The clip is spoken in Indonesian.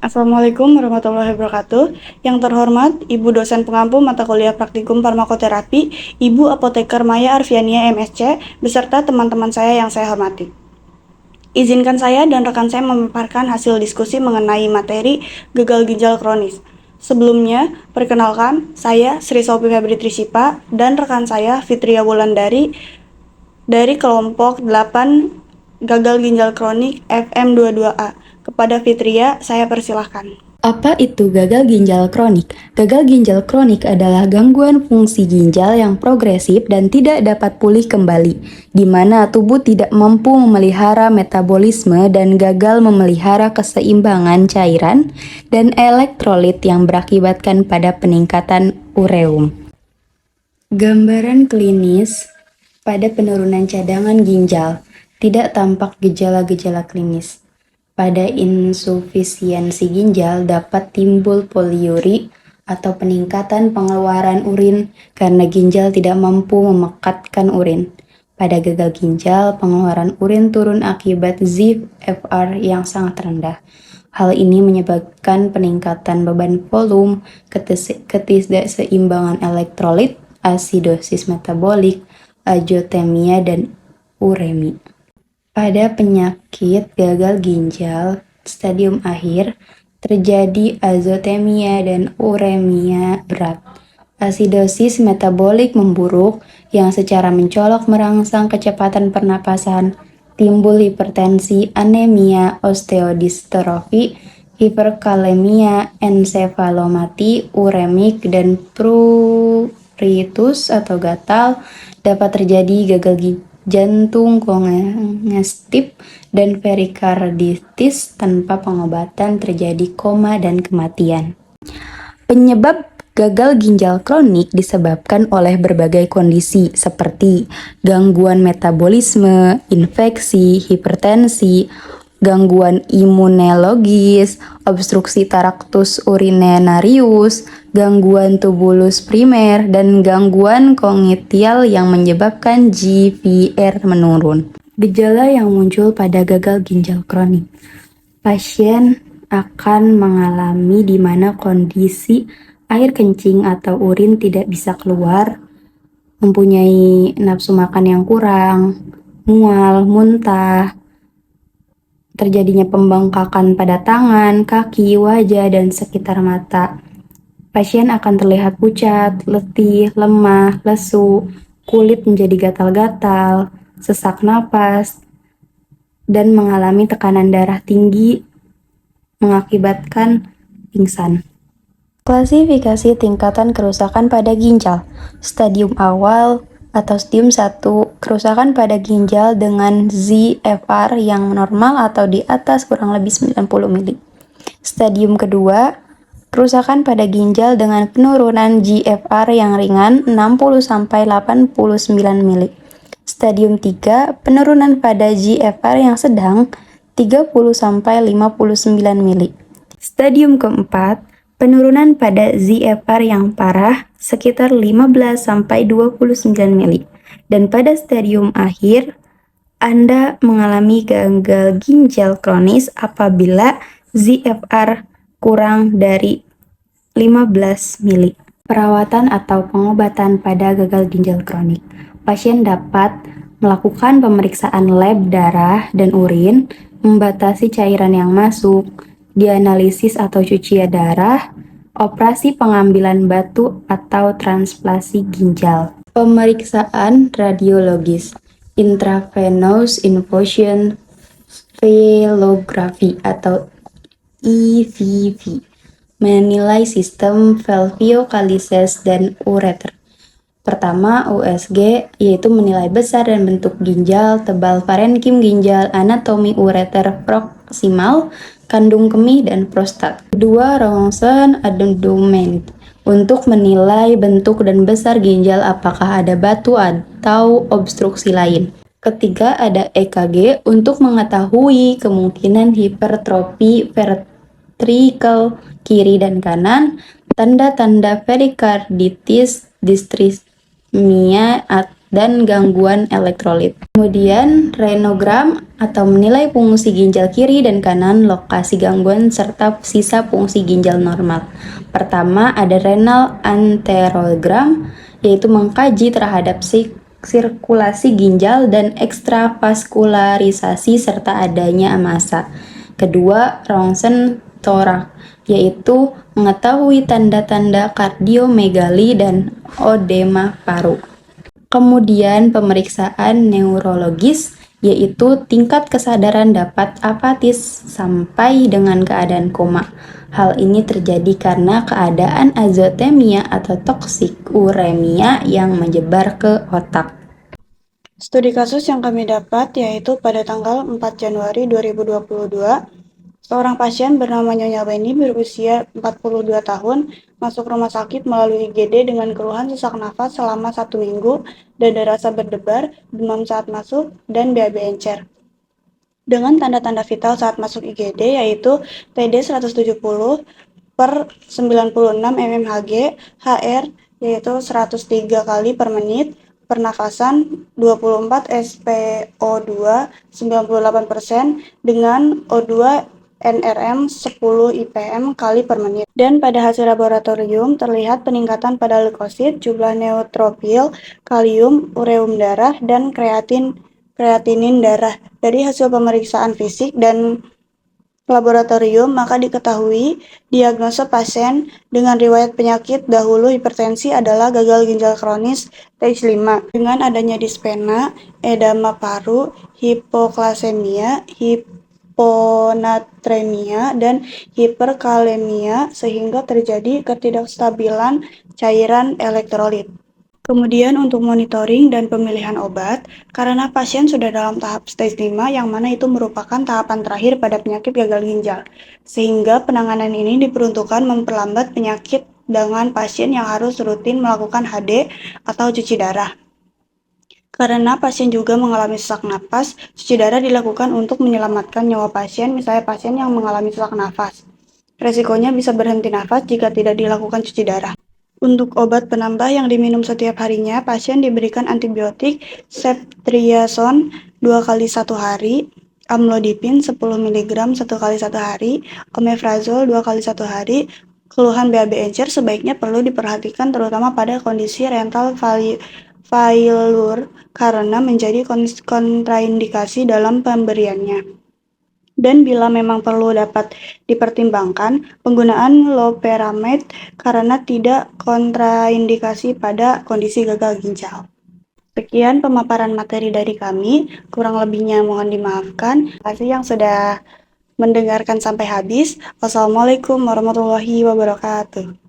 Assalamualaikum warahmatullahi wabarakatuh. Yang terhormat, Ibu dosen pengampu mata kuliah praktikum farmakoterapi, Ibu Apoteker Maya Arfiania MSc, beserta teman-teman saya yang saya hormati. Izinkan saya dan rekan saya memaparkan hasil diskusi mengenai materi gagal ginjal kronis. Sebelumnya, perkenalkan, saya Sri Sophie Febri Trishipa dan rekan saya Fitria Wulandari dari kelompok 8 gagal ginjal kronik FM22A. Kepada Fitria, saya persilahkan. Apa itu gagal ginjal kronik? Gagal ginjal kronik adalah gangguan fungsi ginjal yang progresif dan tidak dapat pulih kembali, di mana tubuh tidak mampu memelihara metabolisme dan gagal memelihara keseimbangan cairan dan elektrolit yang berakibatkan pada peningkatan ureum. Gambaran klinis pada penurunan cadangan ginjal tidak tampak gejala-gejala klinis. Pada insufisiensi ginjal dapat timbul poliuri atau peningkatan pengeluaran urin karena ginjal tidak mampu memekatkan urin. Pada gagal ginjal, pengeluaran urin turun akibat ZFR yang sangat rendah. Hal ini menyebabkan peningkatan beban volume, ketidakseimbangan elektrolit, asidosis metabolik, azotemia, dan uremi. Pada penyakit gagal ginjal stadium akhir, terjadi azotemia dan uremia berat. Asidosis metabolik memburuk yang secara mencolok merangsang kecepatan pernapasan, timbul hipertensi, anemia, osteodystrofi, hiperkalemia, ensefalomati, uremik, dan pruritus atau gatal. Dapat terjadi gagal jantung kongestif dan perikarditis tanpa pengobatan, terjadi koma dan kematian. Penyebab gagal ginjal kronik disebabkan oleh berbagai kondisi seperti gangguan metabolisme, infeksi, hipertensi, gangguan imunologis, obstruksi traktus urinarius, gangguan tubulus primer, dan gangguan kongitial yang menyebabkan GVR menurun. Gejala yang muncul pada gagal ginjal kronik. Pasien akan mengalami di mana kondisi air kencing atau urin tidak bisa keluar, mempunyai nafsu makan yang kurang, mual, muntah, terjadinya pembengkakan pada tangan, kaki, wajah, dan sekitar mata. Pasien akan terlihat pucat, letih, lemah, lesu, kulit menjadi gatal-gatal, sesak napas, dan mengalami tekanan darah tinggi mengakibatkan pingsan. Klasifikasi tingkatan kerusakan pada ginjal. Stadium awal atau stadium 1, kerusakan pada ginjal dengan ZFR yang normal atau di atas kurang lebih 90 mili. Stadium kedua, kerusakan pada ginjal dengan penurunan GFR yang ringan 60-89 mili. Stadium 3, penurunan pada GFR yang sedang 30-59 mili. Stadium keempat, penurunan pada ZFR yang parah sekitar 15-29 mili. Dan pada stadium akhir, Anda mengalami gagal ginjal kronis apabila ZFR kurang dari 15 mili. Perawatan atau pengobatan pada gagal ginjal kronik. Pasien dapat melakukan pemeriksaan lab darah dan urin, membatasi cairan yang masuk, dianalisis atau cuci darah, operasi pengambilan batu atau transplantasi ginjal. Pemeriksaan radiologis, intravenous infusion velography atau EVV, menilai sistem valvulocalysis dan ureter. Pertama, USG, yaitu menilai besar dan bentuk ginjal, tebal parenkim ginjal, anatomi ureter proksimal, kandung kemih, dan prostat. Kedua, rongsen abdomen, untuk menilai bentuk dan besar ginjal apakah ada batu atau obstruksi lain. Ketiga, ada EKG untuk mengetahui kemungkinan hipertrofi ventrikel kiri dan kanan, tanda-tanda perikarditis, distrismia, dan gangguan elektrolit. Kemudian renogram atau menilai fungsi ginjal kiri dan kanan, lokasi gangguan serta sisa fungsi ginjal normal. Pertama ada renal anterogram, yaitu mengkaji terhadap sirkulasi ginjal dan ekstravaskularisasi serta adanya massa. Kedua, ronsen torak, yaitu mengetahui tanda-tanda kardiomegali dan odema paru. Kemudian pemeriksaan neurologis, yaitu tingkat kesadaran dapat apatis sampai dengan keadaan koma. Hal ini terjadi karena keadaan azotemia atau toksik uremia yang menyebar ke otak. Studi kasus yang kami dapat yaitu pada tanggal 4 Januari 2022, seorang pasien bernama Nyonya Beni berusia 42 tahun masuk rumah sakit melalui IGD dengan keluhan sesak nafas selama 1 minggu, dada rasa berdebar, demam saat masuk, dan BAB encer. Dengan tanda-tanda vital saat masuk IGD yaitu TD 170 per 96 mmHg, HR yaitu 103 kali per menit, pernafasan 24 SpO2 98% dengan O2 NRM 10 IPM kali per menit. Dan pada hasil laboratorium terlihat peningkatan pada leukosit, jumlah neutrofil, kalium, ureum darah, dan kreatinin darah. Dari hasil pemeriksaan fisik dan laboratorium, maka diketahui diagnosa pasien dengan riwayat penyakit dahulu hipertensi adalah gagal ginjal kronis stage 5 dengan adanya dispena, edema paru, hipoklasemia, hiponatremia, dan hiperkalemia sehingga terjadi ketidakstabilan cairan elektrolit. Kemudian untuk monitoring dan pemilihan obat, karena pasien sudah dalam tahap stage 5 yang mana itu merupakan tahapan terakhir pada penyakit gagal ginjal, sehingga penanganan ini diperuntukkan memperlambat penyakit dengan pasien yang harus rutin melakukan HD atau cuci darah. Karena pasien juga mengalami sesak napas, cuci darah dilakukan untuk menyelamatkan nyawa pasien, misalnya pasien yang mengalami sesak nafas. Resikonya bisa berhenti nafas jika tidak dilakukan cuci darah. Untuk obat penambah yang diminum setiap harinya, pasien diberikan antibiotik ceftriaxone 2 kali 1 hari, amlodipin 10 mg 1 kali 1 hari, omeprazol 2 kali 1 hari. Keluhan BAB encer sebaiknya perlu diperhatikan terutama pada kondisi renal failure karena menjadi kontraindikasi dalam pemberiannya. Dan bila memang perlu dapat dipertimbangkan penggunaan loperamide karena tidak kontraindikasi pada kondisi gagal ginjal. Sekian pemaparan materi dari kami, kurang lebihnya mohon dimaafkan. Terima kasih yang sudah mendengarkan sampai habis. Wassalamualaikum warahmatullahi wabarakatuh.